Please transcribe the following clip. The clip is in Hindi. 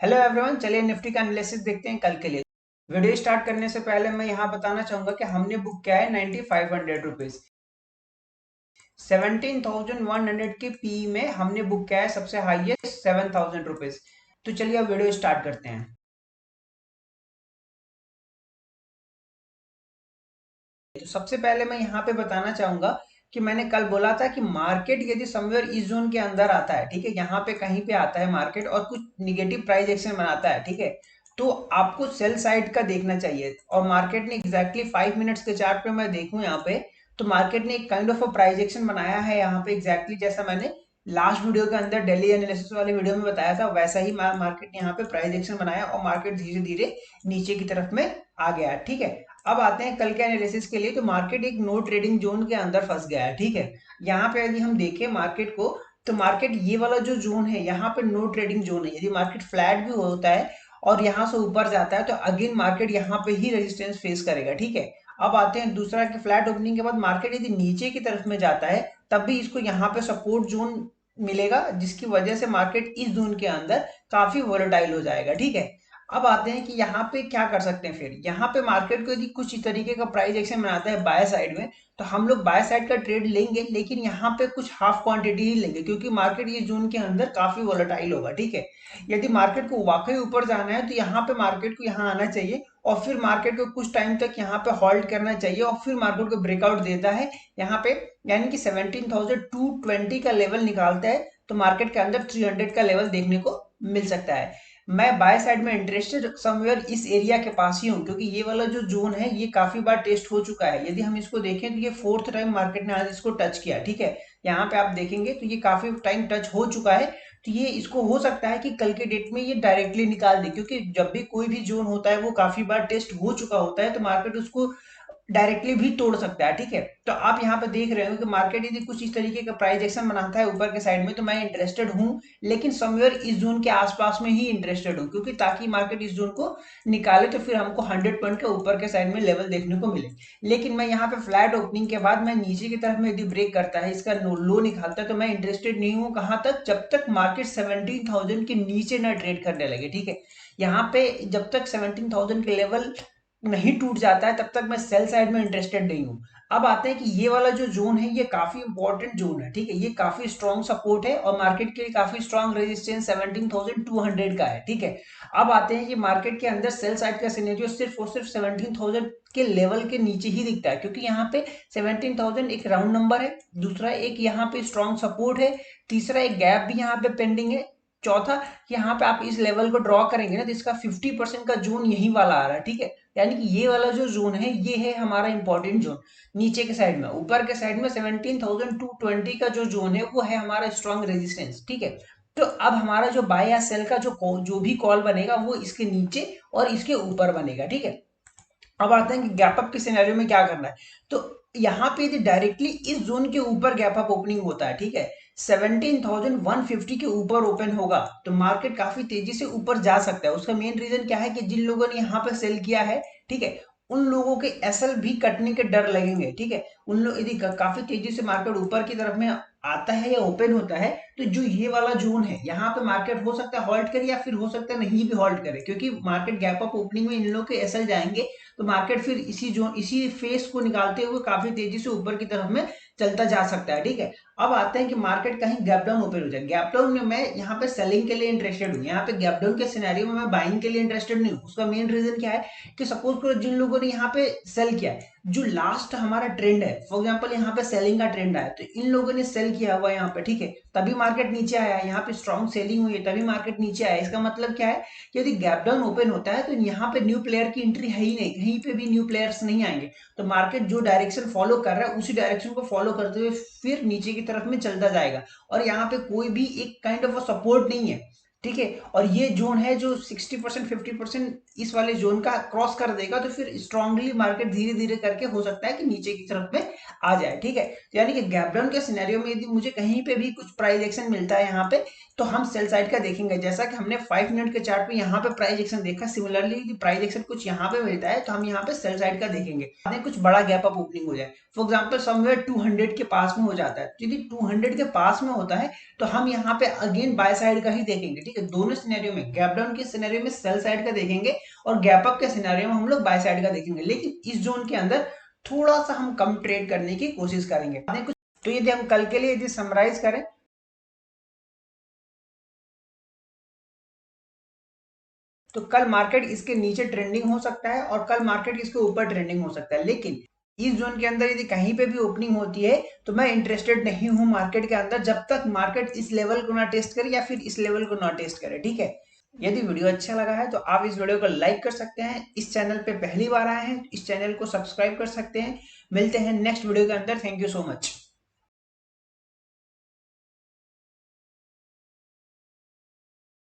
हेलो एवरीवन, चलिए निफ्टी का एनालिसिस देखते हैं कल के लिए। वीडियो स्टार्ट करने से पहले मैं यहाँ बताना चाहूंगा कि हमने बुक किया है 9500 रुपीज। 17,100 के पी में हमने बुक किया है सबसे हाईएस्ट 7,000 रुपीज। तो चलिए अब वीडियो स्टार्ट करते हैं। तो सबसे पहले मैं यहाँ पे बताना चाहूंगा कि मैंने कल बोला था कि मार्केट यदि समवेयर इस जोन के अंदर आता है, ठीक है, यहाँ पे कहीं पे आता है मार्केट और कुछ निगेटिव प्राइस एक्शन बनाता है, ठीक है, तो आपको सेल साइड का देखना चाहिए। और मार्केट ने एग्जैक्टली 5 मिनट्स के चार्ट पे मैं देखूं यहाँ पे, तो मार्केट ने एक काइंड ऑफ प्राइस एक्शन बनाया है यहाँ पे, एग्जैक्टली जैसा मैंने लास्ट वीडियो के अंदर डेली एनालिसिस वाले वीडियो में बताया था, वैसा ही मार्केट ने यहाँ पे प्राइस एक्शन बनाया और मार्केट धीरे धीरे नीचे की तरफ में आ गया, ठीक है। अब आते हैं कल के एनालिसिस के लिए। तो मार्केट एक नो ट्रेडिंग जोन के अंदर फंस गया है, ठीक है। यहाँ पे यदि हम देखें मार्केट को, तो मार्केट ये वाला जो जोन है यहाँ पे नो ट्रेडिंग जोन है। यदि मार्केट फ्लैट भी होता है और यहाँ से ऊपर जाता है तो अगेन मार्केट यहाँ पे ही रेजिस्टेंस फेस करेगा, ठीक है। अब आते हैं दूसरा कि फ्लैट ओपनिंग के बाद मार्केट यदि नीचे की तरफ में जाता है तब भी इसको यहाँ पे सपोर्ट जोन मिलेगा, जिसकी वजह से मार्केट इस जोन के अंदर काफी वोलेटाइल हो जाएगा, ठीक है। अब आते हैं कि यहाँ पे क्या कर सकते हैं। फिर यहाँ पे मार्केट को यदि कुछ इस तरीके का प्राइस एक्शन बनाता है बाय साइड में, तो हम लोग बाय साइड का ट्रेड लेंगे, लेकिन यहाँ पे कुछ हाफ क्वांटिटी ही लेंगे क्योंकि मार्केट ये जोन के अंदर काफी वोलेटाइल होगा, ठीक है। यदि मार्केट को वाकई ऊपर जाना है तो यहाँ पे मार्केट को यहाँ आना चाहिए और फिर मार्केट को कुछ टाइम तक यहाँ पे होल्ड करना चाहिए और फिर मार्केट को ब्रेकआउट देता है यहाँ पे, यानी कि 17,220 का लेवल निकालता है, तो मार्केट के अंदर 300 का लेवल देखने को मिल सकता है। मैं बाय साइड में इंटरेस्टेड समवेयर इस एरिया के पास ही हूँ क्योंकि ये वाला जो जोन है ये काफी बार टेस्ट हो चुका है। यदि हम इसको देखें तो ये फोर्थ टाइम मार्केट ने आज इसको टच किया, ठीक है। यहाँ पे आप देखेंगे तो ये काफी टाइम टच हो चुका है। तो ये इसको हो सकता है कि कल के डेट में ये डायरेक्टली निकाल दे, क्योंकि जब भी कोई भी जोन होता है वो काफी बार टेस्ट हो चुका होता है, तो मार्केट उसको डायरेक्टली भी तोड़ सकता है, ठीक है। तो आप यहाँ पे देख रहे हो कि मार्केट यदि कुछ इस तरीके का प्राइस एक्शन बनाता है ऊपर के साइड में तो मैं इंटरेस्टेड हूँ, लेकिन समवेयर इस जोन के आसपास में ही इंटरेस्टेड हूँ, क्योंकि ताकि मार्केट इस जोन को निकाले तो फिर हमको 100 पॉइंट के ऊपर के साइड में लेवल देखने को मिले। लेकिन मैं यहाँ पे फ्लैट ओपनिंग के बाद मैं नीचे की तरफ में यदि ब्रेक करता है, इसका लो निकालता है, तो मैं इंटरेस्टेड नहीं हूँ कहाँ तक, जब तक मार्केट 17,000 के नीचे ना ट्रेड करने लगे, ठीक है। यहाँ पे जब तक 17,000 के लेवल नहीं टूट जाता है तब तक मैं सेल साइड में इंटरेस्टेड नहीं हूँ। अब आते हैं कि ये वाला जो जोन है ये काफी इंपॉर्टेंट जोन है, ठीक है। ये काफी स्ट्रॉन्ग सपोर्ट है और मार्केट के लिए काफी स्ट्रॉन्ग रेजिस्टेंस 17,200 का है, ठीक है। अब आते हैं कि मार्केट के अंदर सेल साइड का सिनेरियो सिर्फ और सिर्फ 17,000 के लेवल के नीचे ही दिखता है, क्योंकि यहाँ पे 17,000 एक राउंड नंबर है, दूसरा एक यहाँ पे स्ट्रॉन्ग सपोर्ट है, तीसरा एक गैप भी यहाँ पे पेंडिंग है, चौथा कि यहाँ पे आप इस लेवल को ड्रॉ करेंगे ना तो इसका 50% का जोन यही वाला आ रहा है, ठीक है। यानी कि ये वाला जो जोन है ये है हमारा इंपॉर्टेंट जोन। नीचे के साइड में, ऊपर के साइड में 17,220 का जो जोन है वो है हमारा स्ट्रॉन्ग रेजिस्टेंस, ठीक है। तो अब हमारा जो बाय या सेल का जो भी कॉल बनेगा वो इसके नीचे और इसके ऊपर बनेगा, ठीक है। अब आते हैं कि गैप अप के सिनेरियो में क्या करना है। तो यहाँ पे यदि डायरेक्टली इस जोन के ऊपर गैप अप ओपनिंग होता है, ठीक है, 17,150 के ऊपर ओपन होगा तो मार्केट काफी तेजी से ऊपर जा सकता है। उसका मेन रीजन क्या है कि जिन लोगों ने यहाँ पे सेल किया है, ठीक है, उन लोगों के एसएल भी कटने के डर लगेंगे, ठीक है। उन लोग यदि काफी तेजी से मार्केट ऊपर की तरफ में आता है या ओपन होता है तो जो ये वाला जोन है यहाँ पे मार्केट हो सकता है हॉल्ट करे या फिर हो सकता है नहीं भी हॉल्ट करे, क्योंकि मार्केट गैप अप ओपनिंग में इन लोगों के एसएल जाएंगे तो मार्केट फिर इसी फेस को निकालते हुए काफी तेजी से ऊपर की तरफ में चलता जा सकता है, ठीक है। अब आते हैं कि मार्केट कहीं गैप डाउन ओपन हो जाए। गैप डाउन में मैं यहाँ पे सेलिंग के लिए इंटरेस्टेड हूँ, यहाँ पे गैप डाउन के सिनेरियो में मैं बाइंग के लिए इंटरेस्टेड नहीं हूँ। उसका मेन रीजन क्या है कि सपोज करो जिन लोगों ने यहाँ पे सेल किया है, जो लास्ट हमारा ट्रेंड है, फॉर एग्जांपल यहाँ पे सेलिंग का ट्रेंड आया तो इन लोगों ने सेल किया हुआ यहाँ पे, ठीक है, तभी मार्केट नीचे आया, यहाँ पे स्ट्रॉन्ग सेलिंग हुई है तभी मार्केट नीचे आया। इसका मतलब क्या है कि यदि गैप डाउन ओपन होता है तो यहाँ पे न्यू प्लेयर की एंट्री है ही नहीं, कहीं पे भी न्यू प्लेयर्स नहीं आएंगे, तो मार्केट जो डायरेक्शन फॉलो कर रहा है उसी डायरेक्शन को फॉलो करते हुए फिर नीचे की तरफ में चलता जाएगा और यहाँ पे कोई भी एक काइंड ऑफ सपोर्ट नहीं है, ठीक है। और ये जोन है जो 60% 50% इस वाले जोन का क्रॉस कर देगा तो फिर स्ट्रांगली मार्केट धीरे धीरे करके हो सकता है कि नीचे की तरफ में आ जाए, ठीक है। तो यानी कि गैप डाउन के सिनेरियो में यदि मुझे कहीं पे भी कुछ प्राइस एक्शन मिलता है यहाँ पे तो हम सेल साइड का देखेंगे, जैसा कि हमने 5 मिनट के चार्ट पे यहाँ पे प्राइस एक्शन देखा। सिमिलरली यदि प्राइस एक्शन कुछ यहाँ पे मिलता है तो हम यहाँ पे सेल साइड का देखेंगे, कुछ बड़ा गैप अप ओपनिंग हो जाए, फॉर एग्जाम्पल समवेयर 200 के पास में हो जाता है, यदि 200 के पास में होता है तो हम यहाँ पे अगेन बाय साइड का ही देखेंगे, ठीक है। दोनों सिनेरियो में, गैप डाउन के सिनेरियो में सेल साइड का देखेंगे और गैप अप के सिनेरियो में हम लोग बाय साइड का देखेंगे, लेकिन इस जोन के अंदर थोड़ा सा हम कम ट्रेड करने की कोशिश करेंगे। तो यदि हम कल के लिए यदि समराइज करें तो कल मार्केट इसके नीचे ट्रेंडिंग हो सकता है और कल मार्केट इसके ऊपर ट्रेंडिंग हो सकता है, लेकिन इस जोन के अंदर यदि कहीं पे भी ओपनिंग होती है तो मैं इंटरेस्टेड नहीं हूं मार्केट के अंदर जब तक मार्केट इस लेवल को ना टेस्ट करे या फिर इस लेवल को ना टेस्ट करे, ठीक है। यदि वीडियो अच्छा लगा है तो आप इस वीडियो को लाइक कर सकते हैं, इस चैनल पे पहली बार आए हैं इस चैनल को सब्सक्राइब कर सकते हैं। मिलते हैं नेक्स्ट वीडियो के अंदर। Thank you so much.